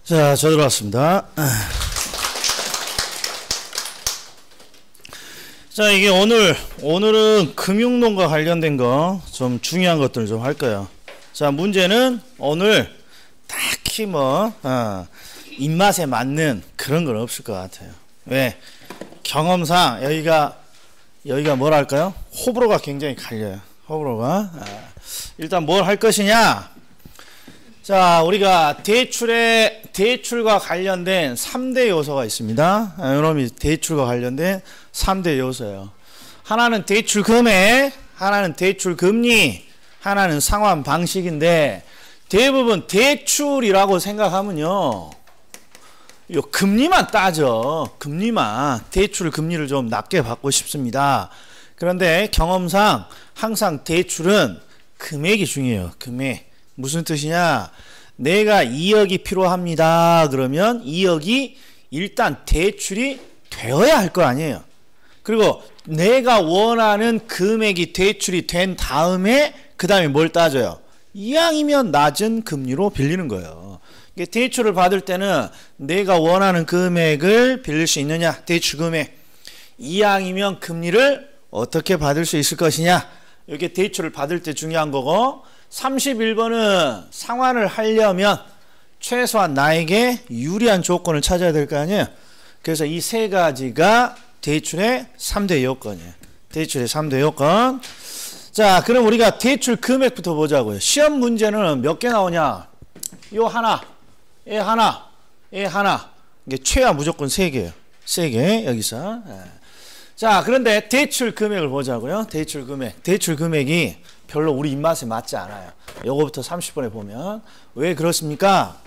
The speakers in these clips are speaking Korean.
자, 저 들어왔습니다. 자, 이게 오늘은 금융론과 관련된 거 좀 중요한 것들을 좀 할 거예요. 자, 문제는 오늘 딱히 입맛에 맞는 그런 건 없을 것 같아요. 왜? 경험상 여기가 뭐랄까요? 호불호가 굉장히 갈려요. 호불호가. 일단 뭘 할 것이냐? 자, 우리가 대출과 관련된 3대 요소가 있습니다. 이놈이 대출과 관련된 3대 요소예요. 하나는 대출 금액, 하나는 대출 금리, 하나는 상환 방식인데, 대부분 대출이라고 생각하면요, 요 금리만 따져. 금리만. 대출 금리를 좀 낮게 받고 싶습니다. 그런데 경험상 항상 대출은 금액이 중요해요. 금액. 무슨 뜻이냐? 내가 2억이 필요합니다. 그러면 2억이 일단 대출이 되어야 할 거 아니에요. 그리고 내가 원하는 금액이 대출이 된 다음에 그 다음에 뭘 따져요? 이왕이면 낮은 금리로 빌리는 거예요. 대출을 받을 때는 내가 원하는 금액을 빌릴 수 있느냐? 대출 금액. 이왕이면 금리를 어떻게 받을 수 있을 것이냐? 이게 대출을 받을 때 중요한 거고, 31번은 상환을 하려면 최소한 나에게 유리한 조건을 찾아야 될 거 아니에요. 그래서 이 세 가지가 대출의 3대 요건이에요. 대출의 3대 요건. 자, 그럼 우리가 대출 금액부터 보자고요. 시험 문제는 몇 개 나오냐? 요 하나, 얘 하나, 얘 하나. 이게 최하 무조건 3개예요. 3개 여기서. 자, 그런데 대출 금액을 보자고요. 대출 금액. 대출 금액이 별로 우리 입맛에 맞지 않아요. 요거부터 30번에 보면. 왜 그렇습니까?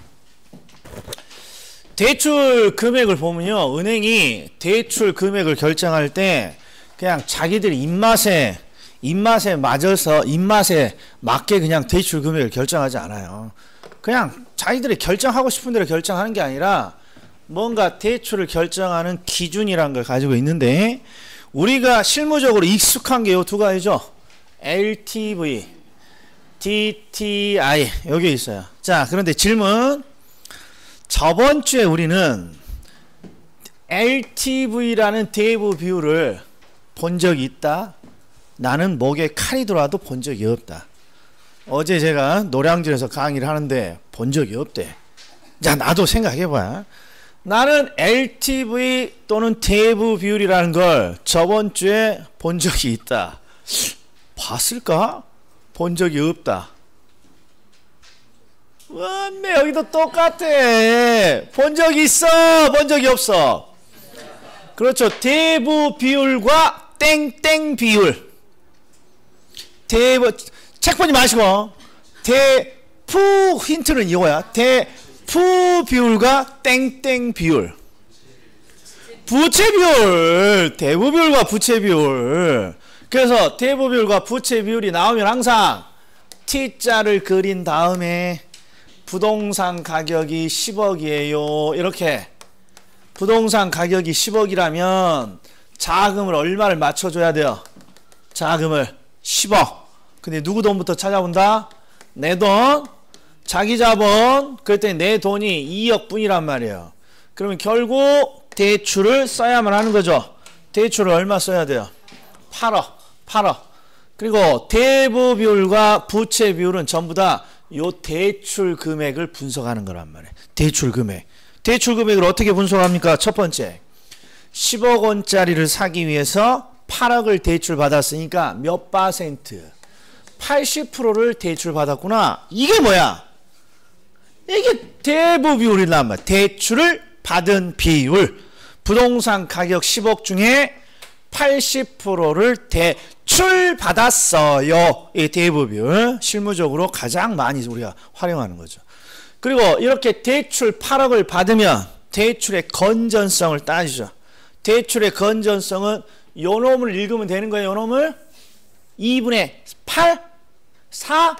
대출 금액을 보면요, 은행이 대출 금액을 결정할 때 그냥 자기들이 입맛에 맞아서, 입맛에 맞게 그냥 대출 금액을 결정하지 않아요. 그냥 자기들이 결정하고 싶은 대로 결정하는 게 아니라 뭔가 대출을 결정하는 기준이라는 걸 가지고 있는데, 우리가 실무적으로 익숙한 게 요 두 가지죠. LTV, DTI 여기 있어요. 자, 그런데 질문. 저번 주에 우리는 LTV라는 대부 비율을 본 적이 있다. 나는 목에 칼이 들어와도 본 적이 없다. 어제 제가 노량진에서 강의를 하는데 본 적이 없대. 자, 나도 생각해봐. 나는 LTV 또는 대부 비율이라는 걸 저번 주에 본 적이 있다. 봤을까? 본 적이 없다. 원래 여기도 똑같아. 본 적이 있어? 본 적이 없어? 그렇죠. 대부 비율과 땡땡 비율. 책 보지 마시고. 대부 힌트는 이거야. 대부 비율과 땡땡 비율. 부채 비율. 대부 비율과 부채 비율. 그래서 대부 비율과 부채 비율이 나오면 항상 T자를 그린 다음에 부동산 가격이 10억이에요. 이렇게. 부동산 가격이 10억이라면 자금을 얼마를 맞춰줘야 돼요? 자금을 10억. 근데 누구 돈부터 찾아본다? 내 돈. 자기 자본. 그랬더니 내 돈이 2억 뿐이란 말이에요. 그러면 결국 대출을 써야만 하는 거죠. 대출을 얼마 써야 돼요? 8억. 그리고 대부 비율과 부채 비율은 전부 다 요 대출 금액을 분석하는 거란 말이에요. 대출 금액. 대출 금액을 어떻게 분석합니까? 첫 번째, 10억 원짜리를 사기 위해서 8억을 대출 받았으니까 몇 퍼센트? 80%를 대출 받았구나. 이게 뭐야? 이게 대부 비율이란 말이야. 대출을 받은 비율. 부동산 가격 10억 중에 80%를 대출 받았어요. 이 대부 비율. 실무적으로 가장 많이 우리가 활용하는 거죠. 그리고 이렇게 대출 8억을 받으면 대출의 건전성을 따지죠. 대출의 건전성은 요 놈을 읽으면 되는 거예요. 요 놈을 2분의 8, 4.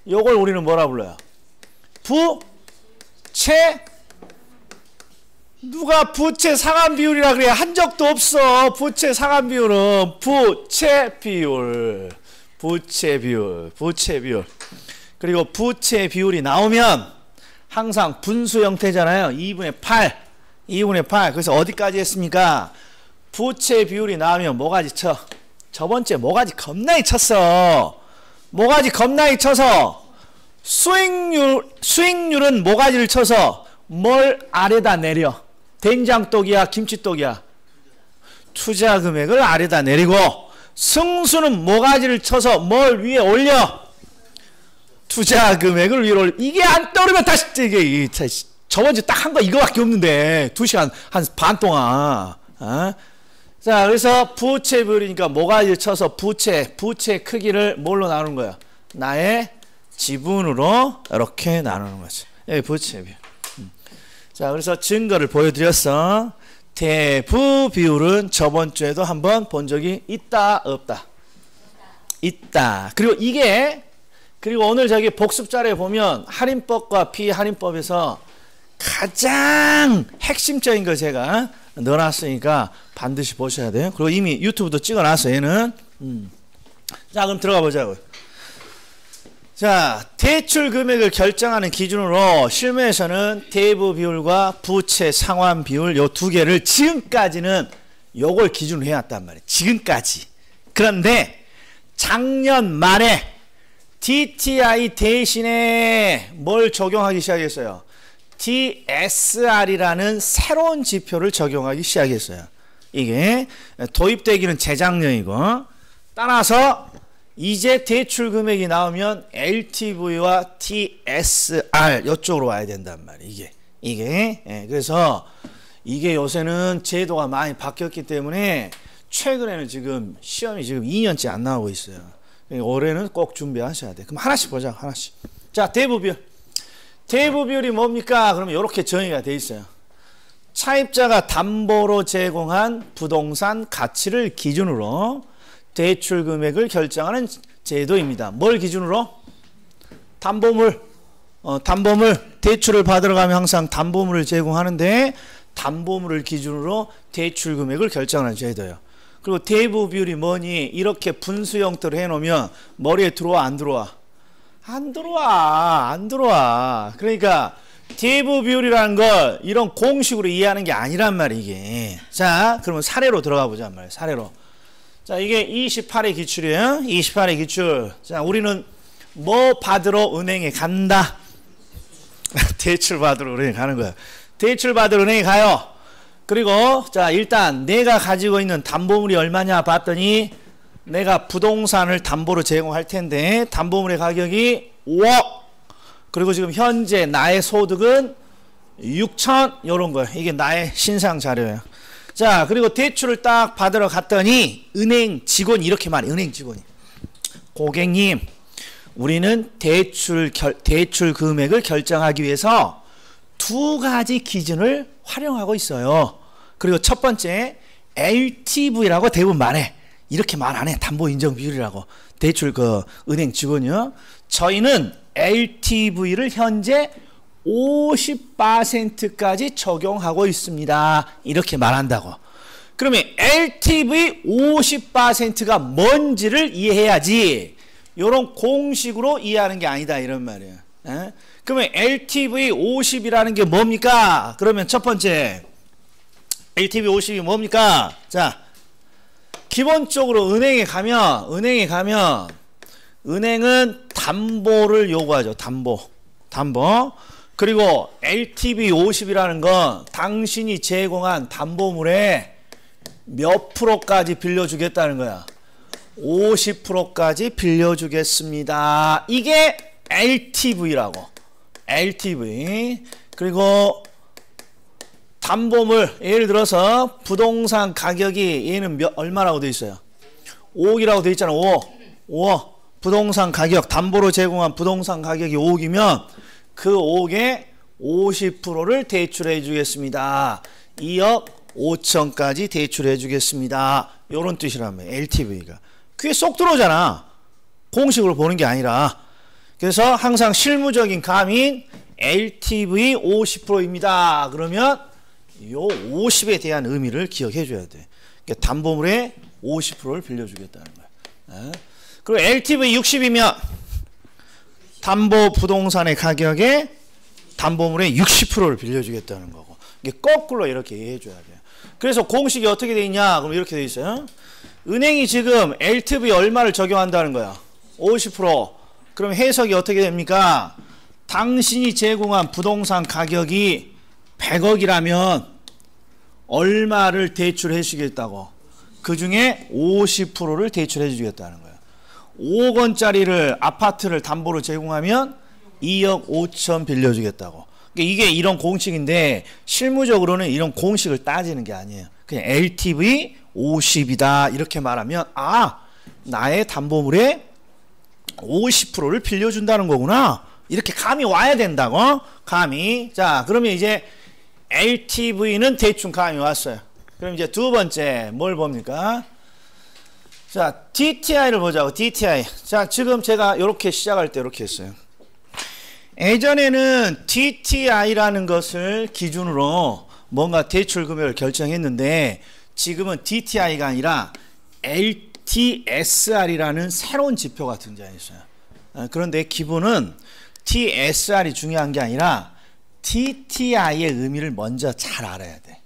요걸 우리는 뭐라 불러요? 부채. 누가 부채 상환 비율이라 그래? 한 적도 없어. 부채 상환 비율은 부채 비율. 부채 비율. 그리고 부채 비율이 나오면 항상 분수 형태잖아요. 2분의 8. 2분의 8. 그래서 어디까지 했습니까? 부채 비율이 나오면 뭐가지 쳐? 저번주에 뭐가지 겁나게 쳤어. 뭐가지 겁나게 쳐서 수익률은 뭐가지를 쳐서 뭘 아래다 내려? 된장독이야, 김치독이야? 투자 금액을 아래다 내리고, 승수는 뭐가지를 쳐서 뭘 위에 올려? 투자 금액을 위로 올려. 이게 안 떠오르면 다시 이게 저번주 딱 한 거 이거밖에 없는데 2시간 한 반 동안. 어? 자, 그래서 부채 비율이니까 뭐가지를 쳐서 부채 크기를 뭘로 나누는 거야? 나의 지분으로 이렇게 나누는 거지. 여기 부채 비율. 자, 그래서 증거를 보여드렸어. 대부 비율은 저번 주에도 한번 본 적이 있다, 없다? 있다. 그리고 오늘 저기 복습 자료에 보면 할인법과 비할인법에서 가장 핵심적인 걸 제가 넣어놨으니까 반드시 보셔야 돼요. 그리고 이미 유튜브도 찍어놨어, 얘는. 자, 그럼 들어가 보자고요. 자, 대출 금액을 결정하는 기준으로 실무에서는 대부 비율과 부채 상환 비율 요 두 개를 지금까지는 요걸 기준으로 해왔단 말이에요. 지금까지. 그런데 작년 말에 DTI 대신에 뭘 적용하기 시작했어요? DSR이라는 새로운 지표를 적용하기 시작했어요. 이게 도입되기는 재작년이고, 따라서 이제 대출 금액이 나오면 LTV와 DSR 이쪽으로 와야 된단 말이에요. 이게 그래서 이게 요새는 제도가 많이 바뀌었기 때문에 최근에는 지금 시험이 지금 2년째 안 나오고 있어요. 올해는 꼭 준비하셔야 돼. 그럼 하나씩 보자, 하나씩. 자, 대부 비율. 대부 비율이 뭡니까? 그러면 이렇게 정의가 돼 있어요. 차입자가 담보로 제공한 부동산 가치를 기준으로 대출 금액을 결정하는 제도입니다. 뭘 기준으로? 담보물. 담보물. 대출을 받으러 가면 항상 담보물을 제공하는데 담보물을 기준으로 대출 금액을 결정하는 제도예요. 그리고 대부 비율이 뭐니? 이렇게 분수 형태로 해놓으면 머리에 들어와, 안 들어와? 안 들어와. 안 들어와. 그러니까 대부 비율이라는 걸 이런 공식으로 이해하는 게 아니란 말이에요, 이게. 자, 그러면 사례로 들어가 보자 말이에요. 사례로. 자, 이게 28의 기출이에요. 28의 기출. 자, 우리는 뭐 받으러 은행에 간다? 대출 받으러 은행에 가는 거야. 대출 받으러 은행에 가요. 그리고 자, 일단 내가 가지고 있는 담보물이 얼마냐 봤더니 내가 부동산을 담보로 제공할 텐데 담보물의 가격이 5억. 그리고 지금 현재 나의 소득은 6천, 요런 거예요. 이게 나의 신상 자료예요. 자, 그리고 대출을 딱 받으러 갔더니 은행 직원이 이렇게 말해. 은행 직원이, 고객님, 우리는 대출 금액을 결정하기 위해서 두 가지 기준을 활용하고 있어요. 그리고 첫 번째 LTV라고 대부분 말해. 이렇게 말 안 해. 담보 인정 비율이라고. 대출 은행 직원이요. 저희는 LTV를 현재 50%까지 적용하고 있습니다. 이렇게 말한다고. 그러면 LTV 50%가 뭔지를 이해해야지 이런 공식으로 이해하는 게 아니다, 이런 말이에요. 에? 그러면 LTV 50이라는 게 뭡니까? 그러면 첫 번째 LTV 50이 뭡니까? 자, 기본적으로 은행에 가면 은행은 담보를 요구하죠. 담보. 그리고 LTV 50이라는 건 당신이 제공한 담보물에 몇 프로까지 빌려주겠다는 거야. 50%까지 빌려주겠습니다. 이게 LTV라고. LTV. 그리고 담보물, 예를 들어서 부동산 가격이 얘는 얼마라고 돼 있어요? 5억이라고 돼 있잖아. 5억. 부동산 가격, 담보로 제공한 부동산 가격이 5억이면 그 5억에 50%를 대출해 주겠습니다. 2억 5천까지 대출해 주겠습니다. 이런 뜻이라며, LTV가. 그게 쏙 들어오잖아. 공식으로 보는 게 아니라. 그래서 항상 실무적인 감인 LTV 50%입니다. 그러면 요 50에 대한 의미를 기억해 줘야 돼. 그러니까 담보물에 50%를 빌려주겠다는 거야. 그리고 LTV 60이면 담보 부동산의 가격의 담보물의 60%를 빌려주겠다는 거고. 이게 거꾸로 이렇게 이해해줘야 돼요. 그래서 공식이 어떻게 돼 있냐? 그럼 이렇게 돼 있어요. 은행이 지금 LTV 얼마를 적용한다는 거야? 50%. 그럼 해석이 어떻게 됩니까? 당신이 제공한 부동산 가격이 100억이라면 얼마를 대출해 주겠다고? 그 중에 50%를 대출해 주겠다는 거예요. 5억 원짜리를 아파트를 담보로 제공하면 2억 5천 빌려주겠다고. 이게 이런 공식인데 실무적으로는 이런 공식을 따지는 게 아니에요. 그냥 LTV 50이다 이렇게 말하면 아, 나의 담보물의 50%를 빌려준다는 거구나. 이렇게 감이 와야 된다고. 감이. 자, 그러면 이제 LTV는 대충 감이 왔어요. 그럼 이제 두 번째 뭘 봅니까? 자, DTI를 보자고. DTI. 자, 지금 제가 이렇게 시작할 때 이렇게 했어요. 예전에는 DTI라는 것을 기준으로 뭔가 대출 금액을 결정했는데 지금은 DTI가 아니라 LTSR이라는 새로운 지표가 등장했어요. 그런데 기본은 TSR이 중요한 게 아니라 DTI의 의미를 먼저 잘 알아야 돼.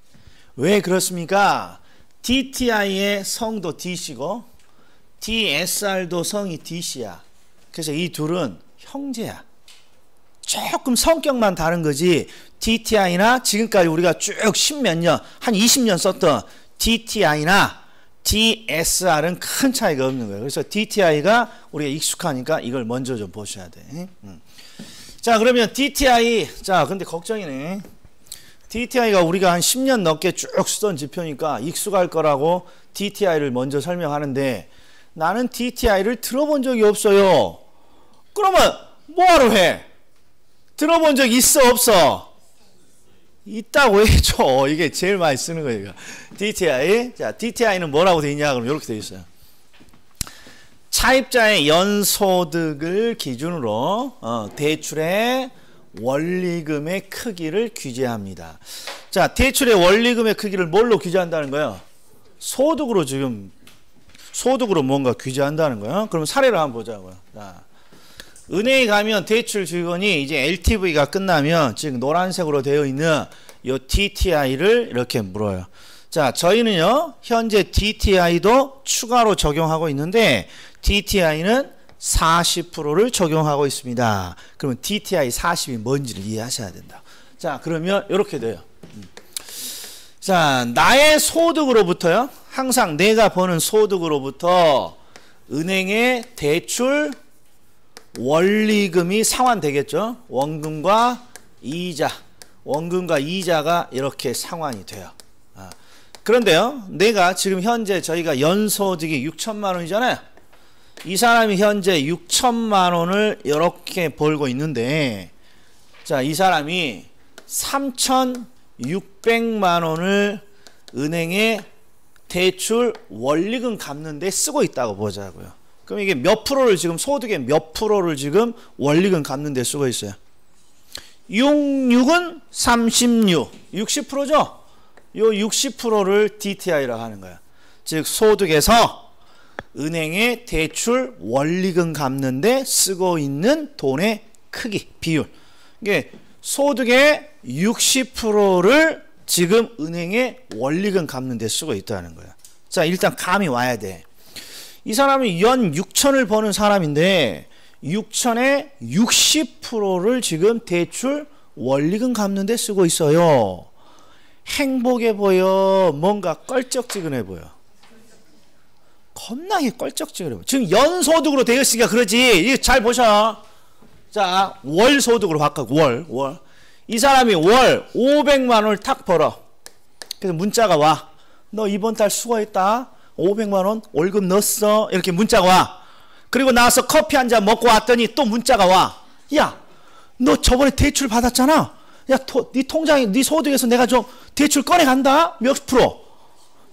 왜 그렇습니까? DTI의 성도 D씨고 TSR도 성이 D씨야. 그래서 이 둘은 형제야. 조금 성격만 다른 거지. DTI나 지금까지 우리가 쭉 십몇 년, 한 20년 썼던 DTI나 TSR은 큰 차이가 없는 거예요. 그래서 DTI가 우리가 익숙하니까 이걸 먼저 좀 보셔야 돼. 자, 그러면 DTI. 자, 근데 걱정이네. DTI가 우리가 한 10년 넘게 쭉 쓰던 지표니까 익숙할 거라고 DTI를 먼저 설명하는데 나는 DTI를 들어본 적이 없어요. 그러면 뭐하러 해? 들어본 적 있어 없어? 있다고 해줘. 이게 제일 많이 쓰는 거예요. DTI. 자, DTI는 뭐라고 돼 있냐? 그럼 이렇게 돼 있어요. 차입자의 연소득을 기준으로 대출의 원리금의 크기를 규제합니다. 자, 대출의 원리금의 크기를 뭘로 규제한다는 거예요? 소득으로 지금 소득으로 뭔가 규제한다는 거예요. 그럼 사례를 한번 보자고요. 자, 은행에 가면 대출 주건이 이제 LTV가 끝나면 지금 노란색으로 되어 있는 요 DTI를 이렇게 물어요. 자, 저희는요 현재 DTI도 추가로 적용하고 있는데 DTI는 40%를 적용하고 있습니다. 그러면 DTI 40이 뭔지를 이해하셔야 된다. 자, 그러면 이렇게 돼요. 자, 나의 소득으로부터요. 항상 내가 버는 소득으로부터 은행의 대출 원리금이 상환되겠죠. 원금과 이자. 원금과 이자가 이렇게 상환이 돼요. 그런데요. 내가 지금 현재 저희가 연소득이 6천만 원이잖아요. 이 사람이 현재 6천만 원을 이렇게 벌고 있는데 자, 이 사람이 3,600만 원을 은행에 대출 원리금 갚는 데 쓰고 있다고 보자고요. 그럼 이게 몇 프로를 지금 소득의 몇 프로를 지금 원리금 갚는 데 쓰고 있어요? 66은 36, 60%죠? 요 60%를 DTI라고 하는 거야. 즉 소득에서 은행의 대출 원리금 갚는 데 쓰고 있는 돈의 크기, 비율. 이게 소득의 60%를 지금 은행에 원리금 갚는 데 쓰고 있다는 거야. 자, 일단 감이 와야 돼. 이 사람이 연 6천을 버는 사람인데 6천의 60%를 지금 대출 원리금 갚는 데 쓰고 있어요. 행복해 보여? 뭔가 껄쩍지근해 보여? 겁나게 껄쩍지근해 보여. 지금 연소득으로 되어 있으니까 그러지. 이거 잘 보셔. 자, 월소득으로 바꿔. 월. 이 사람이 월 500만 원을 탁 벌어. 그래서 문자가 와. 너 이번 달 수고했다. 500만 원 월급 넣었어. 이렇게 문자가 와. 그리고 나와서 커피 한 잔 먹고 왔더니 또 문자가 와. 야, 너 저번에 대출 받았잖아. 야, 네 통장에 네 소득에서 내가 좀 대출 꺼내간다. 몇 프로?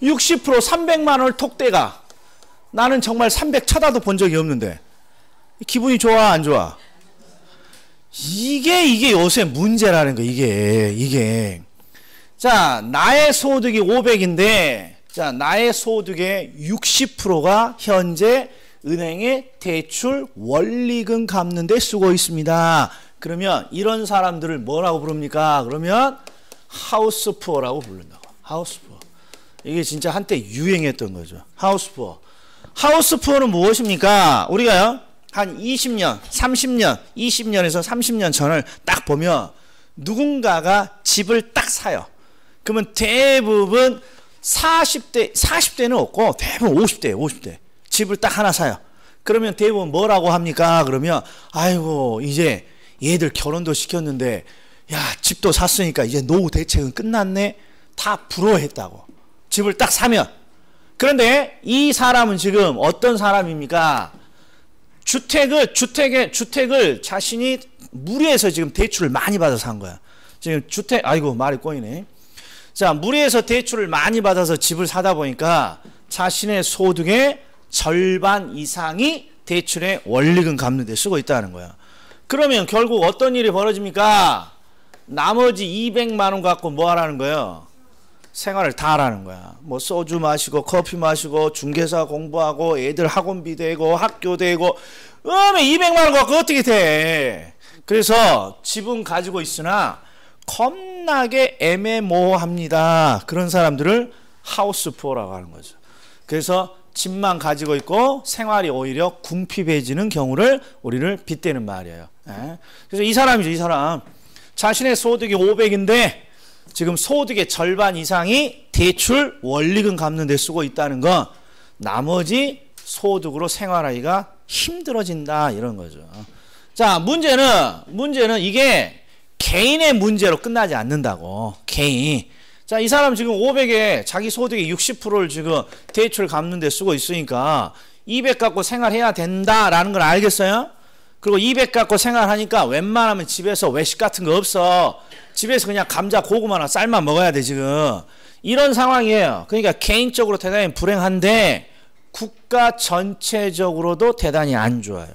60%, 300만 원을 톡 떼가. 나는 정말 300 쳐다도 본 적이 없는데 기분이 좋아 안 좋아? 이게 요새 문제라는 거. 이게 자, 나의 소득이 500인데 자, 나의 소득의 60%가 현재 은행에 대출 원리금 갚는 데 쓰고 있습니다. 그러면 이런 사람들을 뭐라고 부릅니까? 그러면 하우스푸어라고 부른다고. 하우스푸어. 이게 진짜 한때 유행했던 거죠. 하우스푸어. 하우스푸어는 무엇입니까? 우리가요, 한 20년, 30년, 20년에서 30년 전을 딱 보면 누군가가 집을 딱 사요. 그러면 대부분 40대는 없고 대부분 50대. 집을 딱 하나 사요. 그러면 대부분 뭐라고 합니까? 그러면 아이고 이제 얘들 결혼도 시켰는데 야 집도 샀으니까 이제 노후 대책은 끝났네. 다 부러워했다고. 집을 딱 사면. 그런데 이 사람은 지금 어떤 사람입니까? 주택을 자신이 무리해서 지금 대출을 많이 받아서 산 거야. 지금 아이고 말이 꼬이네. 자, 무리해서 대출을 많이 받아서 집을 사다 보니까 자신의 소득의 절반 이상이 대출의 원리금 갚는 데 쓰고 있다는 거야. 그러면 결국 어떤 일이 벌어집니까? 나머지 200만 원 갖고 뭐 하라는 거예요? 생활을 다 하라는 거야. 뭐 소주 마시고 커피 마시고 중개사 공부하고 애들 학원비 대고 학교 대고 200만 원 갖고 어떻게 돼? 그래서 집은 가지고 있으나 겁나게 애매모호합니다. 그런 사람들을 하우스푸어라고 하는 거죠. 그래서 집만 가지고 있고 생활이 오히려 궁핍해지는 경우를 우리를 빗대는 말이에요. 그래서 이 사람이죠. 이 사람. 자신의 소득이 500인데 지금 소득의 절반 이상이 대출 원리금 갚는 데 쓰고 있다는 건 나머지 소득으로 생활하기가 힘들어진다 이런 거죠. 자, 문제는 이게 개인의 문제로 끝나지 않는다고. 개인. 자, 이 사람 지금 500에 자기 소득의 60%를 지금 대출 갚는 데 쓰고 있으니까 200 갖고 생활해야 된다라는 걸 알겠어요? 그리고 200 갖고 생활하니까 웬만하면 집에서 외식 같은 거 없어. 집에서 그냥 감자, 고구마나 쌀만 먹어야 돼 지금. 이런 상황이에요. 그러니까 개인적으로 대단히 불행한데 국가 전체적으로도 대단히 안 좋아요.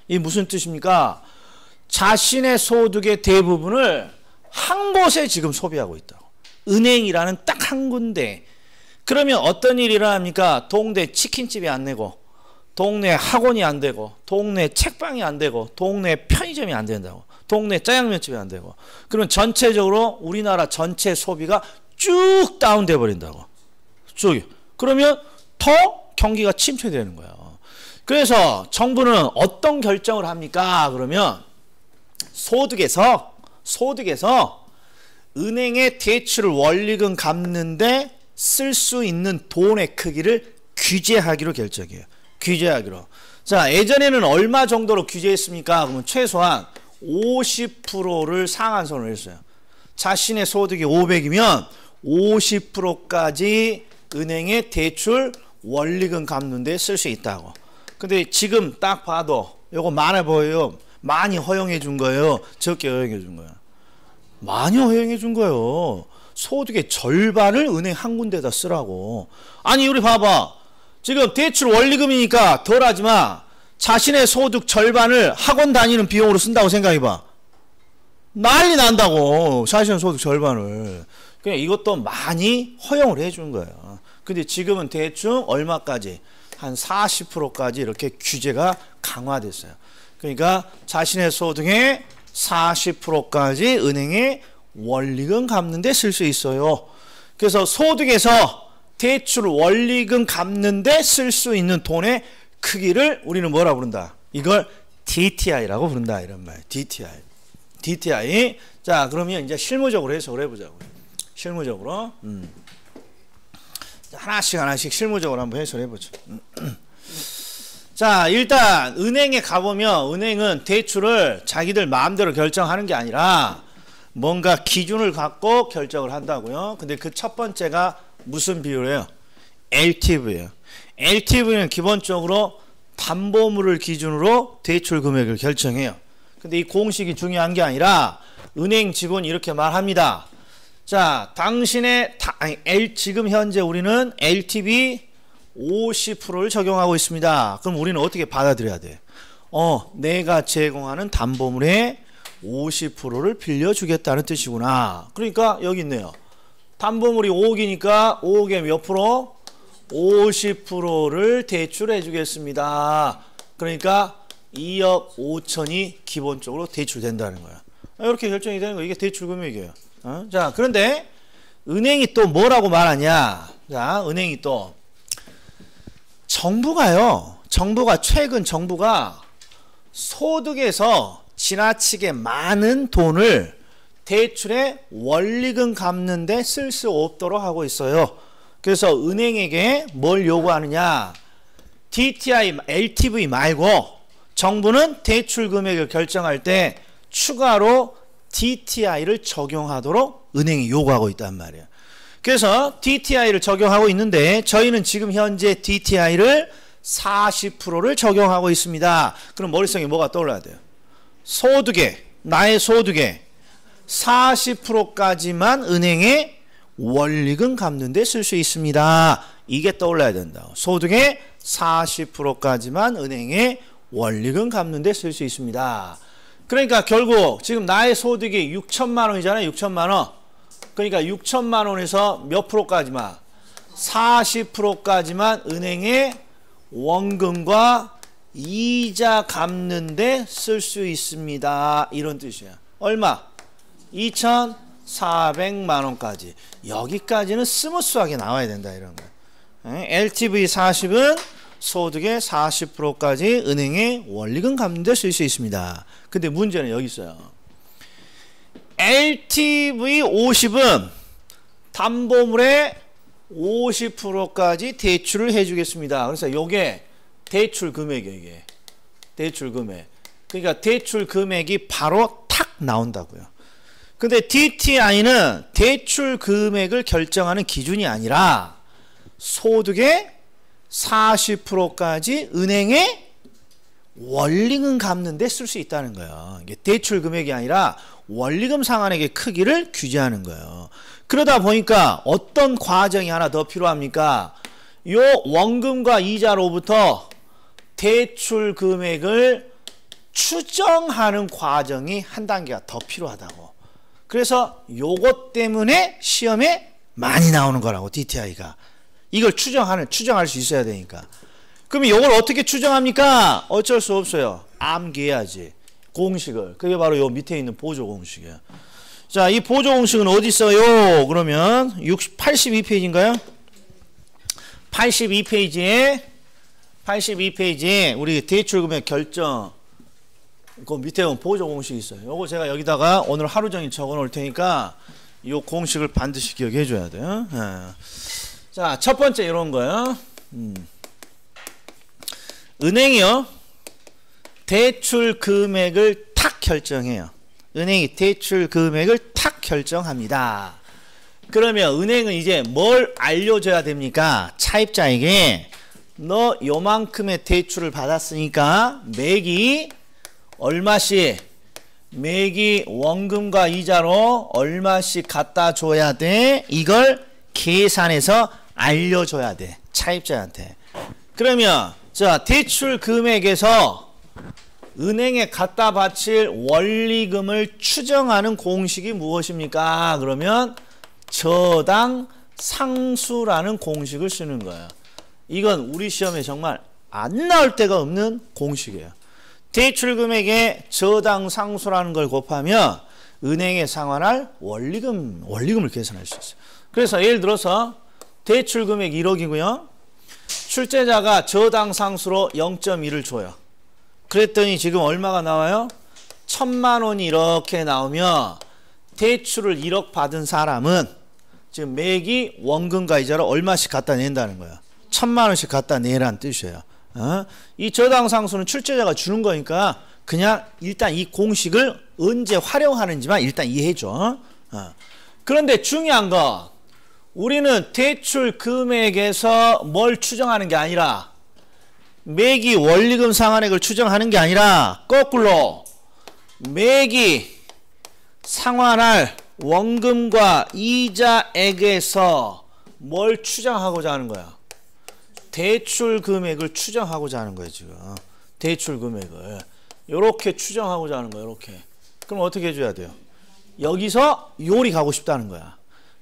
이게 무슨 뜻입니까? 자신의 소득의 대부분을 한 곳에 지금 소비하고 있다고. 은행이라는 딱 한 군데. 그러면 어떤 일이 일어납니까? 동네 치킨집이 안 되고, 동네 학원이 안 되고, 동네 책방이 안 되고, 동네 편의점이 안 된다고. 동네 짜장면집이 안 되고. 그러면 전체적으로 우리나라 전체 소비가 쭉 다운돼 버린다고. 쭉. 그러면 더 경기가 침체되는 거예요. 그래서 정부는 어떤 결정을 합니까? 그러면 소득에서 은행의 대출을 원리금 갚는데 쓸 수 있는 돈의 크기를 규제하기로 결정해요. 규제하기로. 자, 예전에는 얼마 정도로 규제했습니까? 그러면 최소한 50%를 상한선을 했어요. 자신의 소득이 500이면 50%까지 은행의 대출 원리금 갚는 데 쓸 수 있다고. 근데 지금 딱 봐도 요거 많아 보여요. 많이 허용해 준 거예요? 적게 허용해 준 거예요? 많이 허용해 준 거예요. 소득의 절반을 은행 한 군데다 쓰라고. 아니 우리 봐봐. 지금 대출 원리금이니까 덜하지만 자신의 소득 절반을 학원 다니는 비용으로 쓴다고 생각해봐. 난리 난다고. 자신의 소득 절반을. 그냥 이것도 많이 허용을 해준 거예요. 근데 지금은 대충 얼마까지? 한 40%까지 이렇게 규제가 강화됐어요. 그러니까 자신의 소득의 40%까지 은행에 원리금 갚는 데 쓸 수 있어요. 그래서 소득에서 대출 원리금 갚는 데 쓸 수 있는 돈의 크기를 우리는 뭐라 부른다? 이걸 DTI라고 부른다. 이런 말. DTI. 자, 그러면 이제 실무적으로 해석을 해보자고요. 실무적으로. 하나씩 실무적으로 한번 해석을 해보죠. 자, 일단 은행에 가보면 은행은 대출을 자기들 마음대로 결정하는 게 아니라 뭔가 기준을 갖고 결정을 한다고요. 근데 그 첫 번째가 무슨 비율이에요? LTV예요. LTV는 기본적으로 담보물을 기준으로 대출 금액을 결정해요. 근데 이 공식이 중요한 게 아니라 은행 직원이 이렇게 말합니다. 자, 지금 현재 우리는 LTV 50%를 적용하고 있습니다. 그럼 우리는 어떻게 받아들여야 돼? 내가 제공하는 담보물의 50%를 빌려주겠다는 뜻이구나. 그러니까 여기 있네요. 담보물이 5억이니까 5억에 몇 프로? 50%를 대출해 주겠습니다. 그러니까 2억 5천이 기본적으로 대출된다는 거야. 이렇게 결정이 되는 거. 이게 대출 금액이에요. 자, 그런데 은행이 또 뭐라고 말하냐? 자, 은행이 또 최근 정부가 소득에서 지나치게 많은 돈을 대출에 원리금 갚는 데 쓸 수 없도록 하고 있어요. 그래서 은행에게 뭘 요구하느냐? DTI, LTV 말고 정부는 대출 금액을 결정할 때 추가로 DTI를 적용하도록 은행이 요구하고 있단 말이에요. 그래서 DTI를 적용하고 있는데 저희는 지금 현재 DTI를 40%를 적용하고 있습니다. 그럼 머릿속에 뭐가 떠올라야 돼요? 나의 소득에 40%까지만 은행에 원리금 갚는 데 쓸 수 있습니다. 이게 떠올라야 된다. 소득의 40%까지만 은행에 원리금 갚는 데 쓸 수 있습니다. 그러니까 결국 지금 나의 소득이 6천만 원이잖아요. 6천만 원. 그러니까 6천만 원에서 몇 프로까지만? 40%까지만 은행에 원금과 이자 갚는 데 쓸 수 있습니다. 이런 뜻이야. 얼마? 2,400만 원까지. 여기까지는 스무스하게 나와야 된다. 이런 거. LTV 40은 소득의 40%까지 은행에 원리금 갚는 데 쓸 수 있습니다. 근데 문제는 여기 있어요. LTV 50은 담보물의 50%까지 대출을 해주겠습니다. 그래서 요게 대출 금액이에요. 이게 대출 금액. 그러니까 대출 금액이 바로 탁 나온다고요. 근데 DTI는 대출 금액을 결정하는 기준이 아니라 소득의 40%까지 은행에 원리금 갚는 데 쓸 수 있다는 거예요. 이게 대출 금액이 아니라 원리금 상환액의 크기를 규제하는 거예요. 그러다 보니까 어떤 과정이 하나 더 필요합니까? 요 원금과 이자로부터 대출 금액을 추정하는 과정이 한 단계가 더 필요하다고. 그래서 요것 때문에 시험에 많이 나오는 거라고, DTI가. 이걸 추정할 수 있어야 되니까. 그럼 이걸 어떻게 추정합니까? 어쩔 수 없어요. 암기해야지. 공식을. 그게 바로 요 밑에 있는 보조 공식이에요. 자, 이 보조 공식은 어디 있어요? 그러면 82페이지인가요? 82페이지에 우리 대출 금액 결정 그 밑에 보면 보조 공식이 있어요. 요거 제가 여기다가 오늘 하루 종일 적어 놓을 테니까 이 공식을 반드시 기억해 줘야 돼요. 자, 첫 번째 이런 거요. 은행이요. 대출 금액을 탁 결정해요. 은행이 대출 금액을 탁 결정합니다. 그러면 은행은 이제 뭘 알려줘야 됩니까? 차입자에게 너 요만큼의 대출을 받았으니까 매기 얼마씩, 매기 원금과 이자로 얼마씩 갖다 줘야 돼. 이걸 계산해서 알려줘야 돼. 차입자한테. 그러면 자, 대출 금액에서 은행에 갖다 바칠 원리금을 추정하는 공식이 무엇입니까? 그러면 저당 상수라는 공식을 쓰는 거예요. 이건 우리 시험에 정말 안 나올 데가 없는 공식이에요. 대출 금액에 저당 상수라는 걸 곱하면 은행에 상환할 원리금을 계산할 수 있어요. 그래서 예를 들어서 대출 금액 1억이고요. 출제자가 저당 상수로 0.1을 줘요. 그랬더니 지금 얼마가 나와요? 1,000만 원이 이렇게 나오면 대출을 1억 받은 사람은 지금 매기 원금과 이자로 얼마씩 갖다 낸다는 거예요. 1,000만 원씩 갖다 내라는 뜻이에요. 이 저당 상수는 출제자가 주는 거니까 그냥 일단 이 공식을 언제 활용하는지만 일단 이해해 줘. 그런데 중요한 건 우리는 대출 금액에서 뭘 추정하는 게 아니라 매기 원리금 상환액을 추정하는 게 아니라 거꾸로 매기 상환할 원금과 이자액에서 뭘 추정하고자 하는 거야? 대출 금액을 추정하고자 하는 거예요, 지금. 대출 금액을. 요렇게 추정하고자 하는 거예요, 요렇게. 그럼 어떻게 해줘야 돼요? 여기서 요리 가고 싶다는 거야.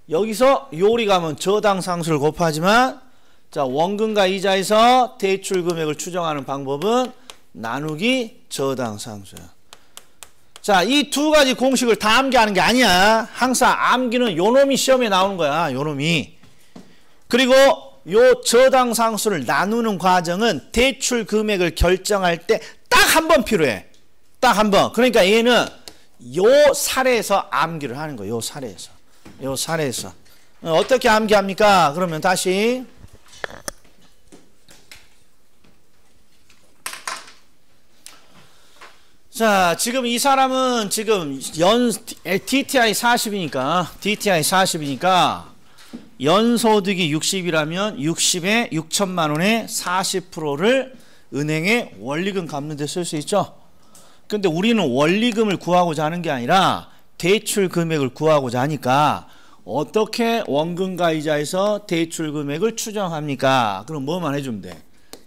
여기서 요리 가면 저당 상수를 곱하지만 자, 원금과 이자에서 대출 금액을 추정하는 방법은 나누기 저당상수야. 자, 이 두 가지 공식을 다 암기하는 게 아니야. 항상 암기는 요놈이 시험에 나오는 거야. 요놈이. 그리고 요 저당상수를 나누는 과정은 대출 금액을 결정할 때 딱 한 번 필요해. 딱 한 번. 그러니까 얘는 요 사례에서 암기를 하는 거예요. 요 사례에서. 요 사례에서. 어떻게 암기합니까? 그러면 다시. 자, 지금 이 사람은 지금 DTI 40이니까 연소득이 60이라면 60에 6천만 원에 40%를 은행에 원리금 갚는 데 쓸 수 있죠. 근데 우리는 원리금을 구하고자 하는 게 아니라 대출 금액을 구하고자 하니까 어떻게 원금과 이자에서 대출 금액을 추정합니까? 그럼 뭐만 해주면 돼?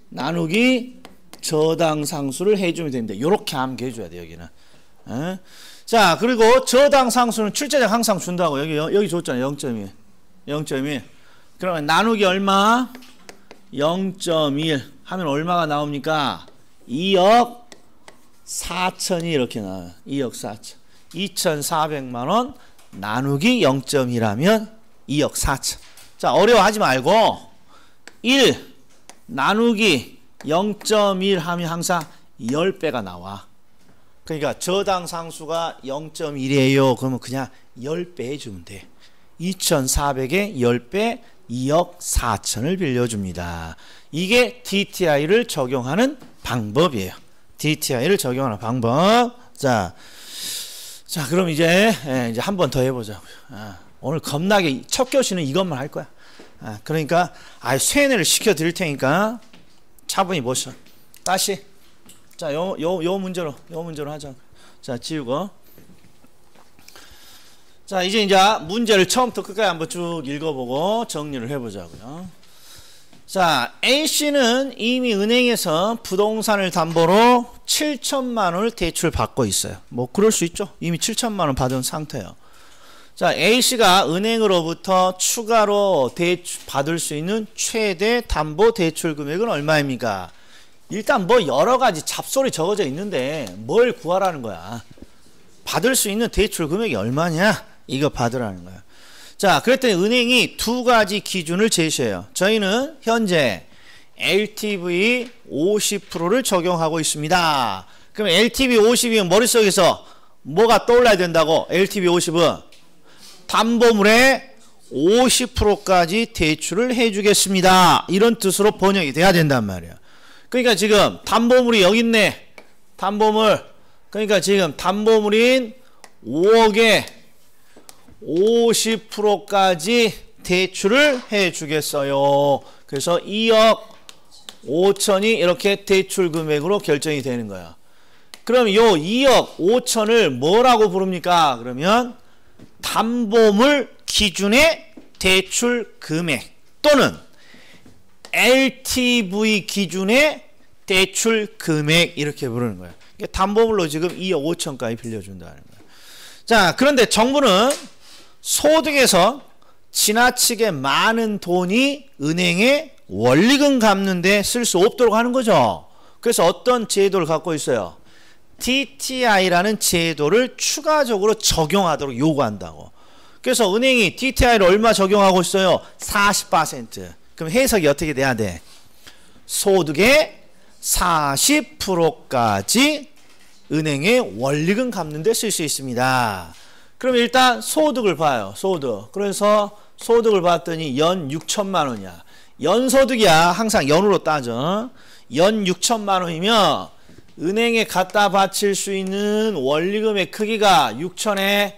나누기 저당상수를 해주면 됩니다. 이렇게 암기해줘야 돼, 여기는. 에? 자, 그리고 저당상수는 출제자가 항상 준다고. 여기 줬잖아요. 0.1. 0.1. 그러면 나누기 얼마? 0.1 하면 얼마가 나옵니까? 2억 4천이 이렇게 나와요. 2억 4천. 2,400만 원 나누기 0.1하면 2억 4천. 자, 어려워하지 말고 1 나누기 0.1 하면 항상 10배가 나와. 그러니까 저당상수가 0.1이에요. 그러면 그냥 10배 해주면 돼. 2,400에 10배 2억 4천을 빌려줍니다. 이게 DTI를 적용하는 방법이에요. DTI를 적용하는 방법. 자, 그럼 이제 한 번 더 해보자고요. 오늘 겁나게 첫 교시는 이것만 할 거야. 그러니까 쇠뇌를 시켜 드릴 테니까 차분히 보셔. 다시. 자, 요 문제로 하자. 자, 지우고. 자, 이제 문제를 처음부터 끝까지 한번 쭉 읽어보고 정리를 해보자고요. 자, A씨는 이미 은행에서 부동산을 담보로 7천만 원을 대출받고 있어요. 뭐 그럴 수 있죠. 이미 7천만 원 받은 상태예요. 자, A씨가 은행으로부터 추가로 받을 수 있는 최대 담보 대출 금액은 얼마입니까? 일단 뭐 여러 가지 잡소리 적어져 있는데 뭘 구하라는 거야. 받을 수 있는 대출 금액이 얼마냐? 이거 받으라는 거야. 자, 그랬더니 은행이 두 가지 기준을 제시해요. 저희는 현재 LTV 50%를 적용하고 있습니다. 그럼 LTV 50이면 머릿속에서 뭐가 떠올라야 된다고? LTV 50은 담보물의 50%까지 대출을 해주겠습니다. 이런 뜻으로 번역이 돼야 된단 말이야. 그러니까 지금 담보물이 여기 있네. 담보물. 그러니까 지금 담보물인 5억에 50%까지 대출을 해주겠어요. 그래서 2억 5천이 이렇게 대출 금액으로 결정이 되는 거야. 그럼 요 2억 5천을 뭐라고 부릅니까? 그러면 담보물 기준의 대출 금액 또는 LTV 기준의 대출 금액 이렇게 부르는 거예요. 담보물로 지금 2억 5천까지 빌려준다는 거예요. 자, 그런데 정부는 소득에서 지나치게 많은 돈이 은행에 원리금 갚는 데 쓸 수 없도록 하는 거죠. 그래서 어떤 제도를 갖고 있어요? DTI라는 제도를 추가적으로 적용하도록 요구한다고. 그래서 은행이 DTI를 얼마 적용하고 있어요? 40%. 그럼 해석이 어떻게 돼야 돼? 소득의 40%까지 은행에 원리금 갚는 데 쓸 수 있습니다. 그럼 일단 소득을 봐요. 소득. 그래서 소득을 봤더니 연 6천만 원이야. 연소득이야. 항상 연으로 따져. 연 6천만 원이면 은행에 갖다 바칠 수 있는 원리금의 크기가 6천에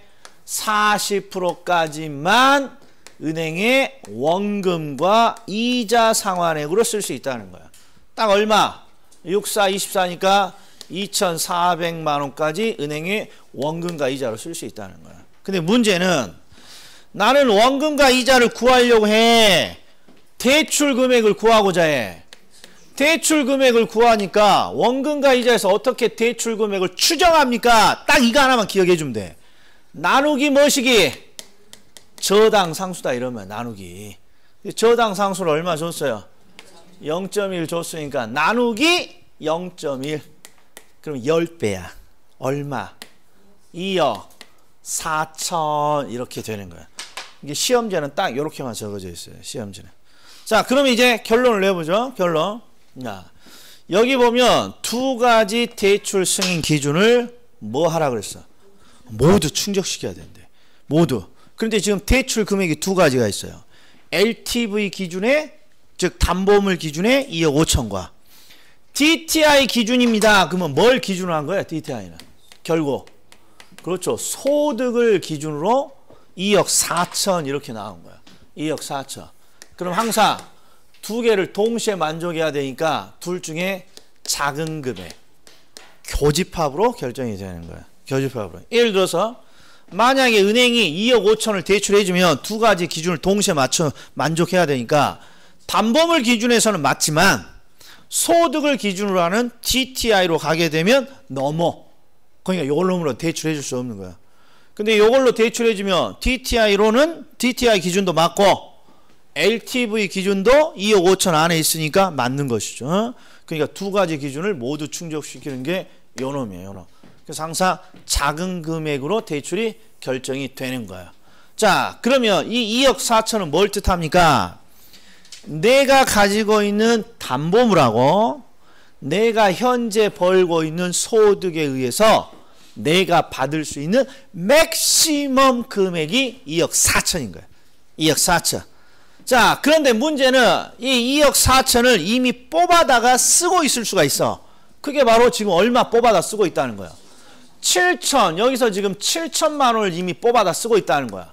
40%까지만 은행의 원금과 이자 상환액으로 쓸 수 있다는 거야. 딱 얼마? 64, 24니까 2,400만 원까지 은행의 원금과 이자로 쓸 수 있다는 거야. 근데 문제는 나는 원금과 이자를 구하려고 해. 대출 금액을 구하고자 해. 대출 금액을 구하니까 원금과 이자에서 어떻게 대출 금액을 추정합니까? 딱 이거 하나만 기억해 주면 돼. 나누기 뭐시기? 저당상수다 이러면 나누기. 저당상수를 얼마 줬어요? 0.1 줬으니까 나누기 0.1. 그럼 10배야. 얼마? 2억 4천 이렇게 되는 거야. 이게 시험지는 딱 이렇게만 적어져 있어요. 시험지는. 자, 그럼 이제 결론을 내보죠. 결론. 자, 여기 보면 두 가지 대출 승인 기준을 뭐 하라 그랬어? 모두 충족시켜야 된대. 모두. 그런데 지금 대출 금액이 두 가지가 있어요. LTV 기준에, 즉 담보물 기준에 2억 5천과 DTI 기준입니다. 그러면 뭘 기준으로 한 거야? DTI는 결국 그렇죠. 소득을 기준으로 2억 4천 이렇게 나온 거야. 2억 4천. 그럼 항상 두 개를 동시에 만족해야 되니까 둘 중에 작은 금액 교집합으로 결정이 되는 거야. 교집합으로. 예를 들어서 만약에 은행이 2억 5천을 대출해주면 두 가지 기준을 동시에 맞춰 만족해야 되니까 담보물 기준에서는 맞지만 소득을 기준으로 하는 DTI로 가게 되면 넘어. 그러니까 이걸로 대출해 줄 수 없는 거야. 근데 이걸로 대출해 주면 DTI로는 DTI 기준도 맞고 LTV 기준도 2억 5천 안에 있으니까 맞는 것이죠. 그러니까 두 가지 기준을 모두 충족시키는 게 요놈이에요. 요놈. 그래서 항상 작은 금액으로 대출이 결정이 되는 거예요. 자, 그러면 이 2억 4천은 뭘 뜻합니까? 내가 가지고 있는 담보물하고 내가 현재 벌고 있는 소득에 의해서 내가 받을 수 있는 맥시멈 금액이 2억 4천인 거예요. 2억 4천. 자, 그런데 문제는 이 2억 4천을 이미 뽑아다가 쓰고 있을 수가 있어. 그게 바로 지금 얼마 뽑아다 쓰고 있다는 거야. 7천, 여기서 지금 7천만 원을 이미 뽑아다 쓰고 있다는 거야.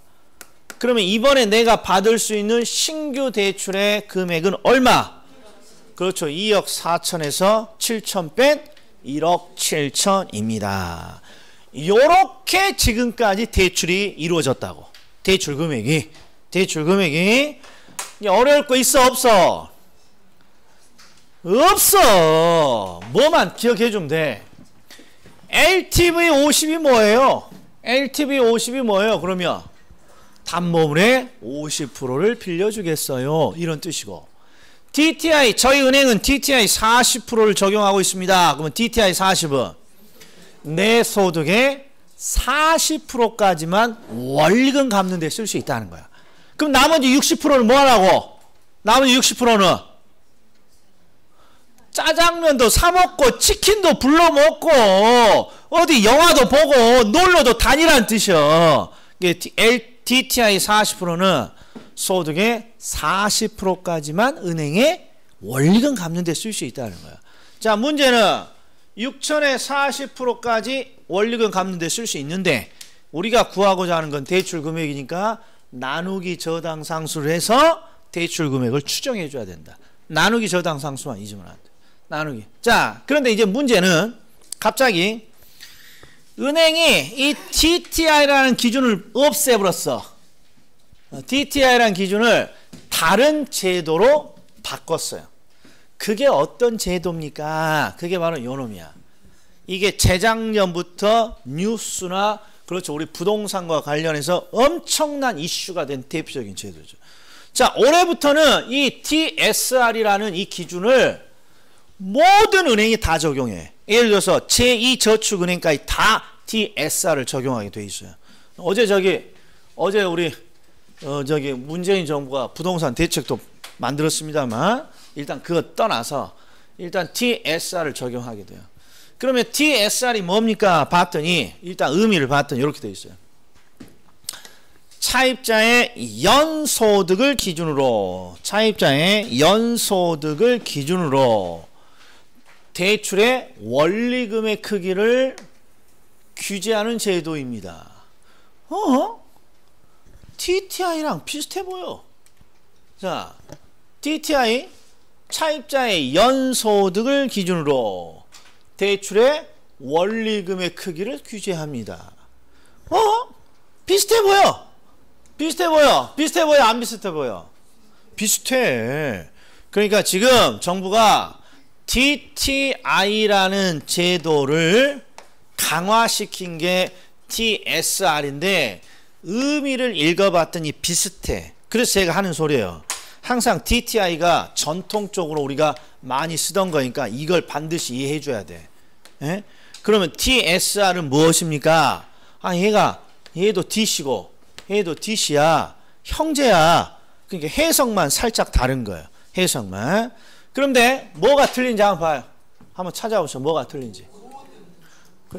그러면 이번에 내가 받을 수 있는 신규 대출의 금액은 얼마? 그렇죠. 2억 4천에서 7천 뺀 1억 7천입니다. 요렇게 지금까지 대출이 이루어졌다고. 대출 금액이. 어려울 거 있어 없어? 없어. 뭐만 기억해 주면 돼. LTV 50이 뭐예요? LTV 50이 뭐예요? 그러면 담보물의 50%를 빌려주겠어요. 이런 뜻이고. DTI, 저희 은행은 DTI 40%를 적용하고 있습니다. 그러면 DTI 40은 내 소득의 40%까지만 월금 갚는 데 쓸 수 있다는 거야. 그럼 나머지 60%는 뭐 하라고? 나머지 60%는 짜장면도 사 먹고 치킨도 불러 먹고 어디 영화도 보고 놀러도 다니라는 뜻이야. DTI 40%는 소득의 40%까지만 은행에 월금 갚는 데 쓸 수 있다는 거야. 자, 문제는 6천에 40%까지 원리금 갚는 데 쓸 수 있는데 우리가 구하고자 하는 건 대출 금액이니까 나누기 저당 상수를 해서 대출 금액을 추정해 줘야 된다. 나누기 저당 상수만 잊으면 안 돼. 나누기. 자, 그런데 이제 문제는 갑자기 은행이 이 DTI라는 기준을 없애버렸어. DTI라는 기준을 다른 제도로 바꿨어요. 그게 어떤 제도입니까? 그게 바로 요놈이야. 이게 재작년부터 뉴스나 그렇죠. 우리 부동산과 관련해서 엄청난 이슈가 된 대표적인 제도죠. 자, 올해부터는 이 TSR이라는 이 기준을 모든 은행이 다 적용해. 예를 들어서 제2저축은행까지 다 TSR을 적용하게 돼 있어요. 어제 우리 문재인 정부가 부동산 대책도 만들었습니다만 일단 그거 떠나서 일단 TSR을 적용하게 돼요. 그러면 TSR이 뭡니까? 봤더니 일단 의미를 봤더니 이렇게 돼 있어요. 차입자의 연소득을 기준으로 대출의 원리금의 크기를 규제하는 제도입니다. DTI랑 비슷해 보여. 자, DTI 차입자의 연소득을 기준으로 대출의 원리금의 크기를 규제합니다. 비슷해 보여. 비슷해 보여? 안 비슷해 보여? 비슷해. 그러니까 지금 정부가 DTI라는 제도를 강화시킨 게 TSR인데 의미를 읽어봤더니 비슷해. 그래서 제가 하는 소리예요. 항상 DTI가 전통적으로 우리가 많이 쓰던 거니까 이걸 반드시 이해해 줘야 돼. 예? 그러면 TSR은 무엇입니까? 아, 얘도 D씨고 얘도 D씨야. 형제야. 그러니까 해석만 살짝 다른 거예요. 해석만. 그런데 뭐가 틀린지 한번 봐요. 한번 찾아보시죠. 뭐가 틀린지.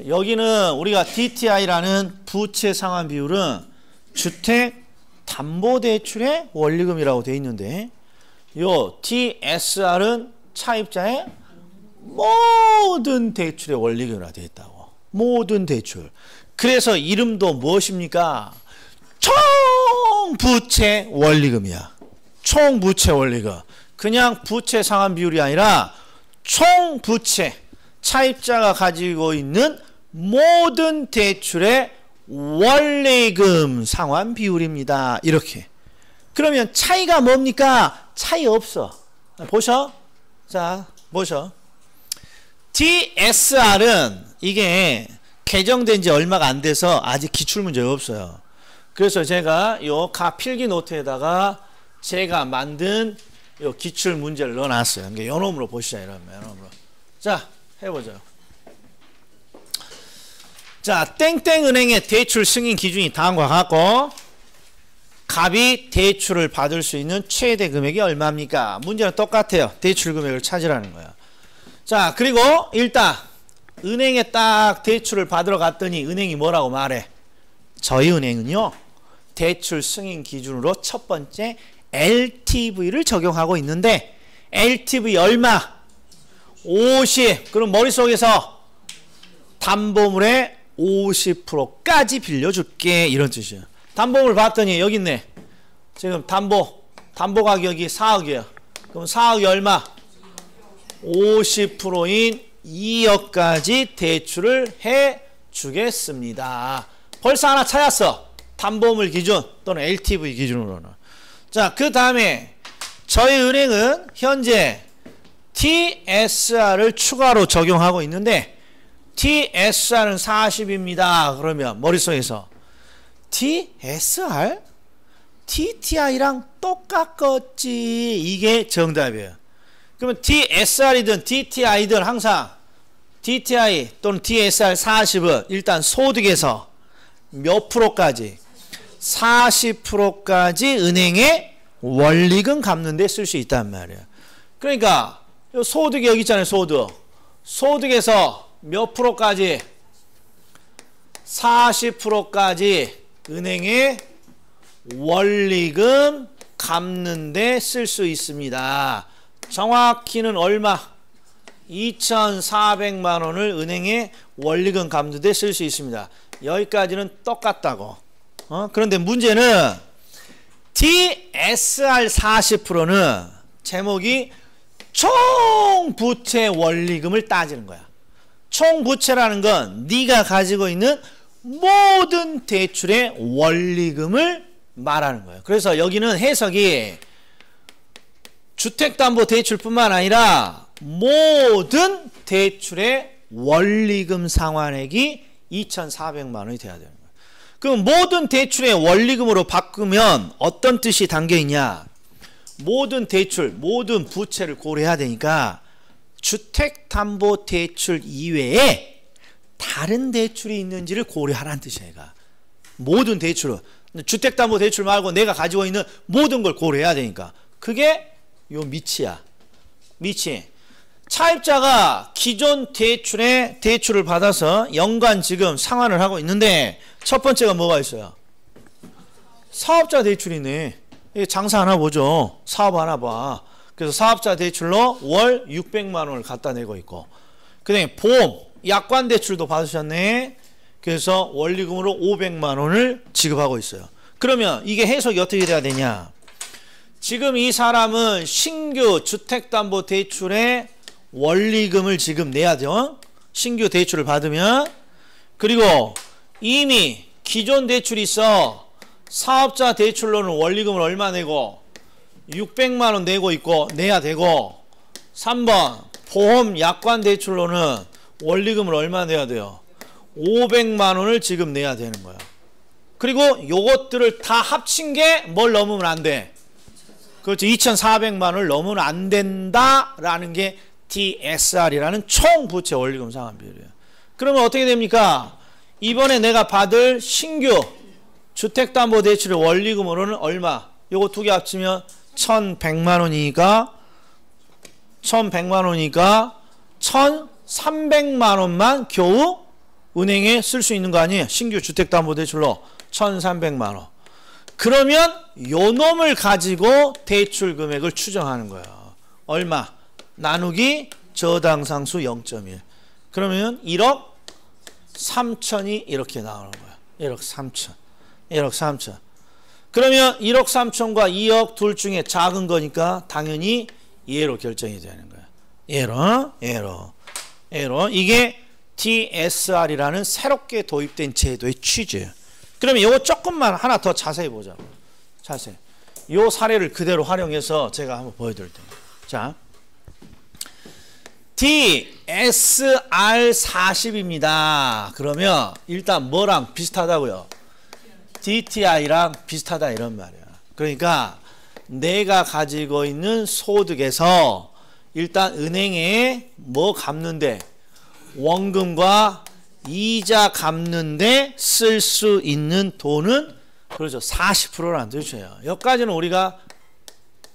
여기는 우리가 DTI라는 부채 상환 비율은 주택담보대출의 원리금이라고 되어 있는데 요 TSR은 차입자의 모든 대출의 원리금이라고 되어 있다고. 모든 대출. 그래서 이름도 무엇입니까? 총부채 원리금이야. 총부채 원리금. 그냥 부채 상환 비율이 아니라 총부채. 차입자가 가지고 있는 모든 대출의 원리금 상환 비율입니다. 이렇게. 그러면 차이가 뭡니까? 차이 없어. 보셔. 자, 보셔. TSR은 이게 개정된 지 얼마가 안 돼서 아직 기출문제가 없어요. 그래서 제가 요 필기 노트에다가 제가 만든 요 기출문제를 넣어놨어요. 그러니까 요놈으로 보시자. 이러면 요놈으로. 자, 해보죠. 자, 땡땡은행의 대출 승인 기준이 다음과 같고 갑이 대출을 받을 수 있는 최대 금액이 얼마입니까? 문제는 똑같아요. 대출 금액을 찾으라는 거야. 자, 그리고 일단 은행에 딱 대출을 받으러 갔더니 은행이 뭐라고 말해? 저희 은행은요 대출 승인 기준으로 첫 번째 LTV를 적용하고 있는데 LTV 얼마? 50. 그럼 머릿속에서 담보물의 50%까지 빌려줄게 이런 뜻이에요. 담보물 봤더니 여기 있네. 지금 담보 가격이 4억이에요. 그럼 4억이 얼마? 50%인 2억까지 대출을 해 주겠습니다. 벌써 하나 찾았어. 담보물 기준 또는 LTV 기준으로는. 자, 그 다음에 저희 은행은 현재 TSR을 추가로 적용하고 있는데 TSR은 40입니다. 그러면 머릿속에서 TSR? TTI랑 똑같겠지. 이게 정답이에요. 그러면 TSR이든 TTI든 항상 TTI 또는 TSR 40은 일단 소득에서 몇 프로까지? 40%까지 은행에 원리금 갚는 데 쓸 수 있단 말이에요. 그러니까 소득이 여기 있잖아요. 소득에서 몇 프로까지? 40%까지 은행에 원리금 갚는 데 쓸 수 있습니다. 정확히는 얼마? 2,400만 원을 은행에 원리금 갚는 데 쓸 수 있습니다. 여기까지는 똑같다고. 그런데 문제는 TSR 40%는 제목이 총부채 원리금을 따지는 거야. 총부채라는 건 네가 가지고 있는 모든 대출의 원리금을 말하는 거예요. 그래서 여기는 해석이 주택담보대출뿐만 아니라 모든 대출의 원리금 상환액이 2,400만 원이 돼야 되는 거예요. 그럼 모든 대출의 원리금으로 바꾸면 어떤 뜻이 담겨있냐? 모든 대출, 모든 부채를 고려해야 되니까 주택담보대출 이외에 다른 대출이 있는지를 고려하라는 뜻이야. 얘가. 모든 대출은. 주택담보대출 말고 내가 가지고 있는 모든 걸 고려해야 되니까. 그게 요 밑이야. 밑이. 차입자가 기존 대출에 대출을 받아서 연간 지금 상환을 하고 있는데 첫 번째가 뭐가 있어요? 사업자 대출이네. 장사 하나 보죠. 사업 하나 봐. 그래서 사업자 대출로 월 600만 원을 갖다 내고 있고 그 다음에 보험, 약관 대출도 받으셨네. 그래서 원리금으로 500만 원을 지급하고 있어요. 그러면 이게 해석이 어떻게 돼야 되냐? 지금 이 사람은 신규 주택담보대출에 원리금을 지금 내야 돼요. 신규 대출을 받으면. 그리고 이미 기존 대출이 있어. 사업자 대출로는 원리금을 얼마 내고 600만 원 내고 있고 내야 되고 3번 보험 약관 대출로는 원리금을 얼마 내야 돼요? 500만 원을 지금 내야 되는 거야. 그리고 요것들을 다 합친 게 뭘 넘으면 안 돼? 그렇죠. 2,400만 원을 넘으면 안 된다라는 게 TSR이라는 총부채 원리금 상환 비율이에요. 그러면 어떻게 됩니까? 이번에 내가 받을 신규 주택담보대출의 원리금으로는 얼마? 요거 두 개 합치면 1,100만 원이니까 1,300만 원만 겨우 은행에 쓸 수 있는 거 아니에요? 신규 주택담보대출로 1,300만 원. 그러면 요 놈을 가지고 대출 금액을 추정하는 거예요. 얼마? 나누기 저당상수 0.1. 그러면 1억 3천이 이렇게 나오는 거야. 1억 3천. 1억 3천. 그러면 1억 3천과 2억 둘 중에 작은 거니까 당연히 얘로 결정이 되는 거야. 얘로. 이게 DSR이라는 새롭게 도입된 제도의 취지예요. 그러면 이거 조금만 하나 더 자세히 보자. 자세히. 이 사례를 그대로 활용해서 제가 한번 보여드릴 테니까. 자, DSR40입니다. 그러면 일단 뭐랑 비슷하다고요? DTI랑 비슷하다 이런 말이야. 그러니까 내가 가지고 있는 소득에서 일단 은행에 뭐 갚는데 원금과 이자 갚는데 쓸 수 있는 돈은 그렇죠. 40%라는 뜻이에요. 여기까지는 우리가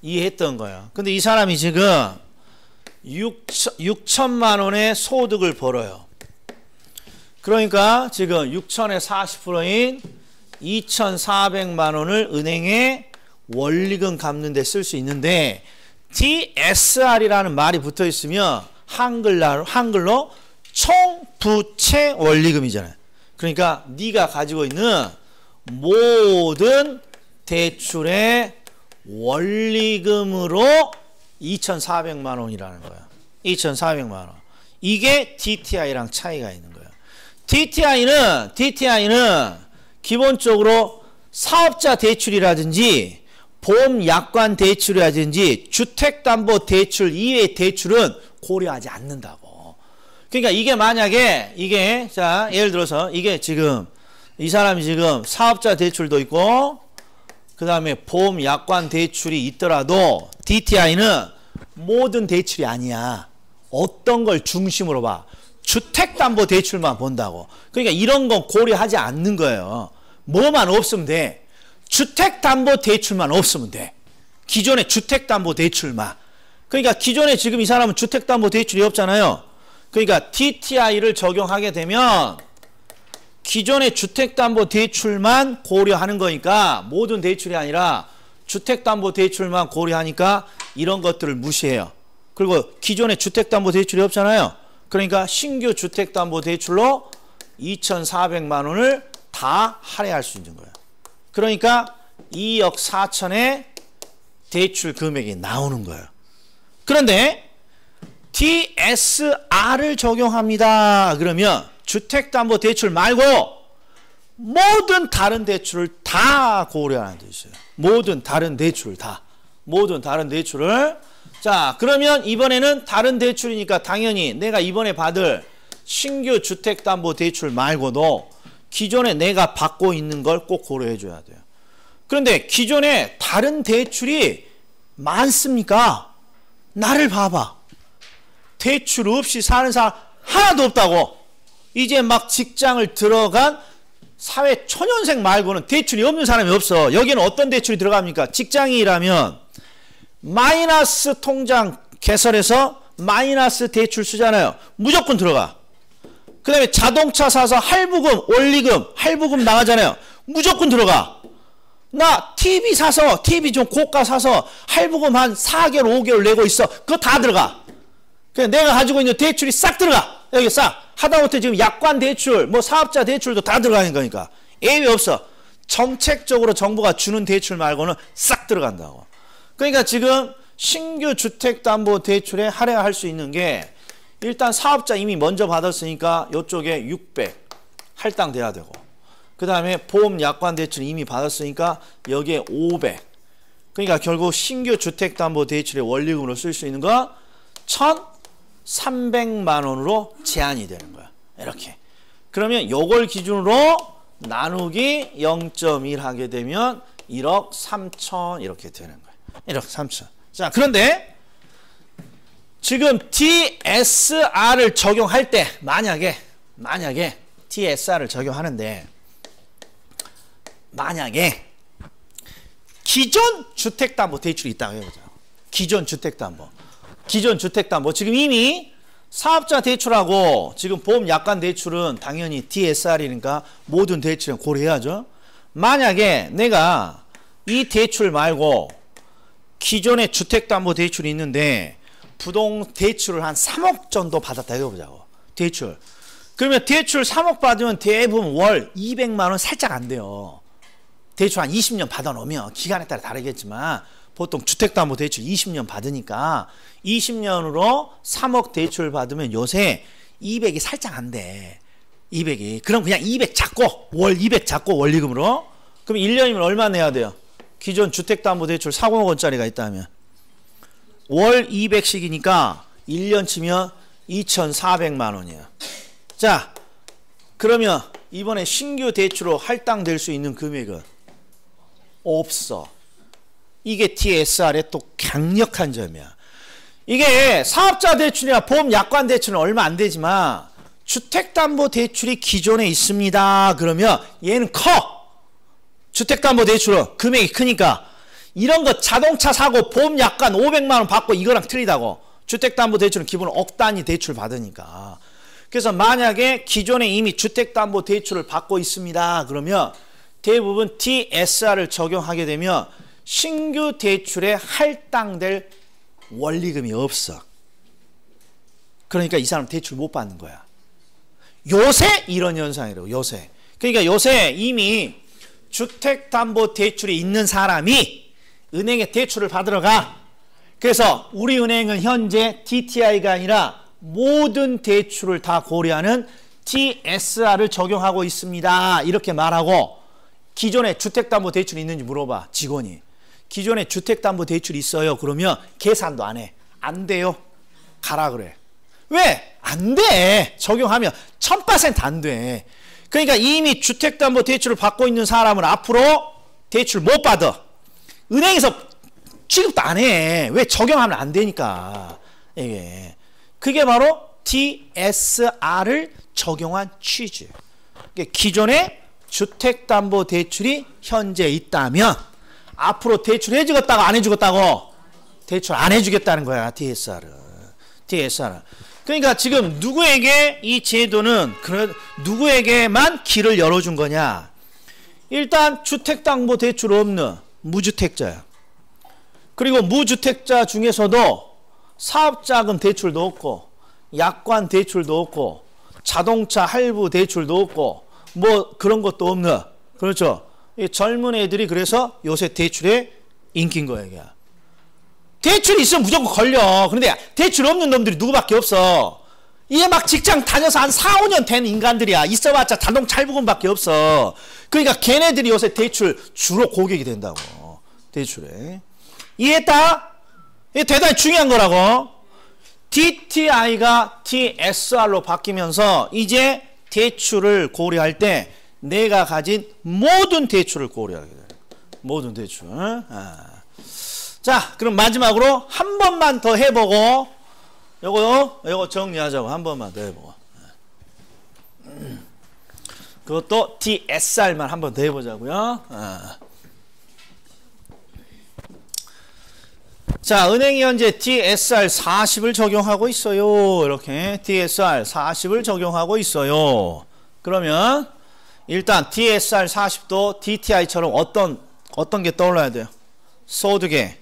이해했던 거예요. 근데 이 사람이 지금 6천만 원의 소득을 벌어요. 그러니까 지금 6천의 40%인 2,400만 원을 은행에 원리금 갚는 데 쓸 수 있는데 DSR이라는 말이 붙어 있으면 한글로 총부채 원리금이잖아요. 그러니까 네가 가지고 있는 모든 대출의 원리금으로 2,400만 원이라는 거야. 2,400만 원. 이게 DTI랑 차이가 있는 거야. DTI는 기본적으로 사업자 대출이라든지 보험약관 대출이라든지 주택담보대출 이외의 대출은 고려하지 않는다고. 그러니까 이게 만약에 자 예를 들어서 이게 지금 이 사람이 지금 사업자 대출도 있고 그 다음에 보험약관 대출이 있더라도 DTI는 모든 대출이 아니야. 어떤 걸 중심으로 봐. 주택담보대출만 본다고. 그러니까 이런 건 고려하지 않는 거예요. 뭐만 없으면 돼. 주택담보대출만 없으면 돼. 기존의 주택담보대출만. 그러니까 기존에 지금 이 사람은 주택담보대출이 없잖아요. 그러니까 DTI를 적용하게 되면 기존의 주택담보대출만 고려하는 거니까 모든 대출이 아니라 주택담보대출만 고려하니까 이런 것들을 무시해요. 그리고 기존에 주택담보대출이 없잖아요. 그러니까 신규 주택담보대출로 2,400만 원을 다 할애할 수 있는 거예요. 그러니까 2억 4천의 대출 금액이 나오는 거예요. 그런데 DSR을 적용합니다. 그러면 주택담보대출 말고 모든 다른 대출을 다 고려하는 뜻이에요. 모든 다른 대출을 다. 모든 다른 대출을. 자, 그러면 이번에는 다른 대출이니까 당연히 내가 이번에 받을 신규 주택담보대출 말고도 기존에 내가 받고 있는 걸 꼭 고려해 줘야 돼요. 그런데 기존에 다른 대출이 많습니까? 나를 봐봐. 대출 없이 사는 사람 하나도 없다고. 이제 막 직장을 들어간 사회 초년생 말고는 대출이 없는 사람이 없어. 여기는 어떤 대출이 들어갑니까? 직장인이라면 마이너스 통장 개설해서 마이너스 대출 쓰잖아요. 무조건 들어가. 그 다음에 자동차 사서 할부금, 원리금, 할부금 나가잖아요. 무조건 들어가. 나 TV 사서, TV 좀 고가 사서 할부금 한 4개월, 5개월 내고 있어. 그거 다 들어가. 그냥 내가 가지고 있는 대출이 싹 들어가. 여기 싹. 하다못해 지금 약관 대출, 뭐 사업자 대출도 다 들어가는 거니까. 예외 없어. 정책적으로 정부가 주는 대출 말고는 싹 들어간다고. 그러니까 지금 신규 주택담보대출에 할애할 수 있는 게 일단 사업자 이미 먼저 받았으니까 이쪽에 600 할당돼야 되고, 그 다음에 보험 약관 대출 이미 받았으니까 여기에 500. 그러니까 결국 신규 주택담보대출의 원리금으로 쓸 수 있는 거 1,300만 원으로 제한이 되는 거야. 이렇게. 그러면 요걸 기준으로 나누기 0.1 하게 되면 1억 3천 이렇게 되는 거야. 1억 3천. 자, 그런데 지금 DSR을 적용할 때 만약에 만약에 TSR을 적용하는데 만약에 기존 주택담보대출이 있다고 해보자. 기존 주택담보. 기존 주택담보. 지금 이미 사업자 대출하고 지금 보험 약관 대출은 당연히 DSR이니까 모든 대출은 고려해야죠. 만약에 내가 이 대출 말고 기존에 주택담보대출이 있는데 부동 대출을 한 3억 정도 받았다 해보자고. 대출. 그러면 대출 3억 받으면 대부분 월 200만 원 살짝 안 돼요. 대출 한 20년 받아놓으면 기간에 따라 다르겠지만 보통 주택담보대출 20년 받으니까 20년으로 3억 대출 받으면 요새 200이 살짝 안 돼. 200이. 그럼 그냥 200 잡고 월 200 잡고 원리금으로. 그럼 1년이면 얼마 내야 돼요? 기존 주택담보대출 400억 원짜리가 있다면 월 200씩이니까 1년 치면 2,400만 원이야. 자, 그러면 이번에 신규 대출로 할당될 수 있는 금액은 없어. 이게 TSR의 또 강력한 점이야. 이게 사업자 대출이나 보험 약관 대출은 얼마 안 되지만 주택담보대출이 기존에 있습니다. 그러면 얘는 커. 주택담보대출은 금액이 크니까 이런 거 자동차 사고 보험 약관 500만 원 받고 이거랑 틀리다고. 주택담보대출은 기본 억 단위 대출 받으니까. 그래서 만약에 기존에 이미 주택담보대출을 받고 있습니다. 그러면 대부분 TSR을 적용하게 되면 신규 대출에 할당될 원리금이 없어. 그러니까 이 사람 대출 못 받는 거야. 요새 이런 현상이라고. 요새. 그러니까 요새 이미 주택담보대출이 있는 사람이 은행에 대출을 받으러 가. 그래서 우리 은행은 현재 DTI가 아니라 모든 대출을 다 고려하는 TSR을 적용하고 있습니다. 이렇게 말하고 기존에 주택담보대출이 있는지 물어봐. 직원이. 기존에 주택담보대출이 있어요. 그러면 계산도 안 해. 안 돼요. 가라 그래. 왜? 안 돼. 적용하면 1000% 안 돼. 그러니까 이미 주택담보대출을 받고 있는 사람은 앞으로 대출 못 받아. 은행에서 취급도 안 해. 왜? 적용하면 안 되니까. 이게. 그게 바로 TSR을 적용한 취지. 기존에 주택담보대출이 현재 있다면 앞으로 대출 해주겠다고 안 해주겠다고? 대출 안 해주겠다는 거야. TSR은. TSR은. 그러니까 지금 누구에게 이 제도는 누구에게만 길을 열어준 거냐? 일단 주택담보대출 없는 무주택자야. 그리고 무주택자 중에서도 사업자금 대출도 없고 약관 대출도 없고 자동차 할부 대출도 없고 뭐 그런 것도 없는. 그렇죠. 이 젊은 애들이 그래서 요새 대출에 인기인 거야. 이게. 대출이 있으면 무조건 걸려. 그런데 대출 없는 놈들이 누구밖에 없어. 이게 막 직장 다녀서 한 4, 5년 된 인간들이야. 있어봤자 자동차 할부금밖에 없어. 그러니까 걔네들이 요새 대출 주로 고객이 된다고. 대출에. 이해했다? 이게 대단히 중요한 거라고. DTI가 TSR로 바뀌면서 이제 대출을 고려할 때 내가 가진 모든 대출을 고려하게 돼요. 모든 대출. 자, 그럼 마지막으로 한 번만 더 해보고 요거 정리하자고. 한 번만 더 해보고. 그것도 TSR만 한 번 더 해보자고요. 자, 은행이 현재 TSR 40을 적용하고 있어요. 이렇게 TSR 40을 적용하고 있어요. 그러면 일단 TSR 40도 DTI처럼 어떤 게 떠올라야 돼요? 소득의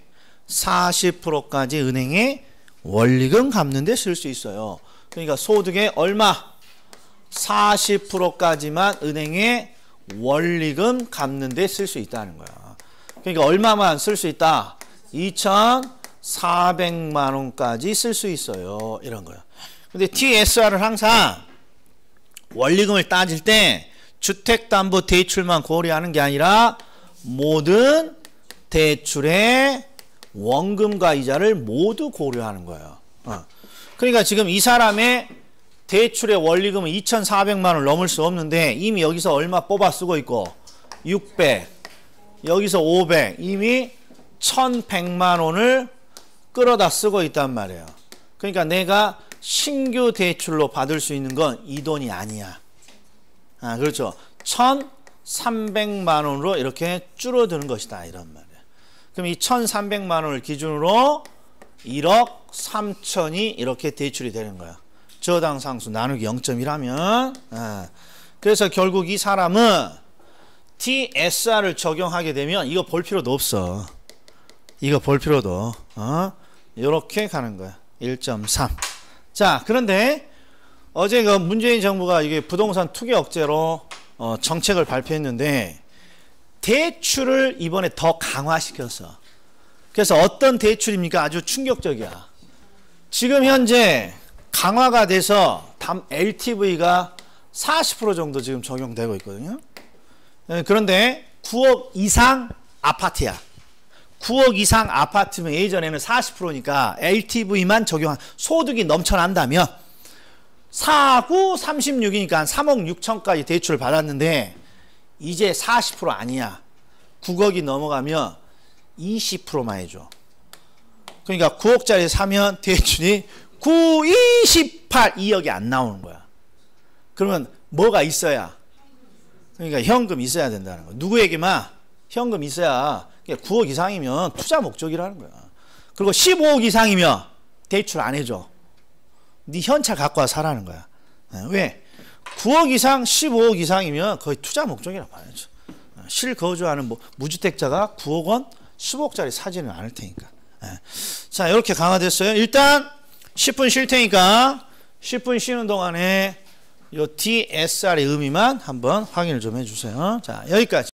40%까지 은행에 원리금 갚는 데 쓸 수 있어요. 그러니까 소득의 얼마? 40%까지만 은행에 원리금 갚는 데 쓸 수 있다는 거야. 그러니까 얼마만 쓸 수 있다? 2,400만 원까지 쓸 수 있어요. 이런 거야. 근데 TSR은 항상 원리금을 따질 때 주택담보대출만 고려하는 게 아니라 모든 대출의 원금과 이자를 모두 고려하는 거예요. 그러니까 지금 이 사람의 대출의 원리금은 2,400만 원을 넘을 수 없는데 이미 여기서 얼마 뽑아 쓰고 있고 600, 여기서 500, 이미 1,100만 원을 끌어다 쓰고 있단 말이에요. 그러니까 내가 신규 대출로 받을 수 있는 건 이 돈이 아니야. 그렇죠. 1,300만 원으로 이렇게 줄어드는 것이다. 이런 말이야. 그럼 이 1,300만 원을 기준으로 1억 3천이 이렇게 대출이 되는 거야. 저당 상수 나누기 0.1하면. 그래서 결국 이 사람은 TSR을 적용하게 되면 이거 볼 필요도 없어. 이거 볼 필요도. 이렇게 가는 거야. 1.3. 자, 그런데 어제 그 문재인 정부가 이게 부동산 투기 억제로 정책을 발표했는데 대출을 이번에 더 강화시켰어. 그래서 어떤 대출입니까? 아주 충격적이야. 지금 현재 강화가 돼서 LTV가 40% 정도 지금 적용되고 있거든요. 그런데 9억 이상 아파트야. 9억 이상 아파트면 예전에는 40%니까 LTV만 적용한 소득이 넘쳐난다면 4구 36이니까 3억 6천까지 대출을 받았는데 이제 40% 아니야. 9억이 넘어가면 20%만 해줘. 그러니까 9억짜리 사면 대출이 9, 28, 2억이 안 나오는 거야. 그러면 뭐가 있어야? 그러니까 현금 있어야 된다는 거야. 누구에게만 현금 있어야 9억 이상이면 투자 목적이라는 거야. 그리고 15억 이상이면 대출 안 해줘. 네 현찰 갖고 와 사라는 거야. 왜? 9억 이상, 15억 이상이면 거의 투자 목적이라고 봐야죠. 실거주하는 무주택자가 9억 원, 15억짜리 사지는 않을 테니까. 자, 이렇게 강화됐어요. 일단 10분 쉴 테니까 10분 쉬는 동안에 이 TSR의 의미만 한번 확인을 좀 해주세요. 자, 여기까지.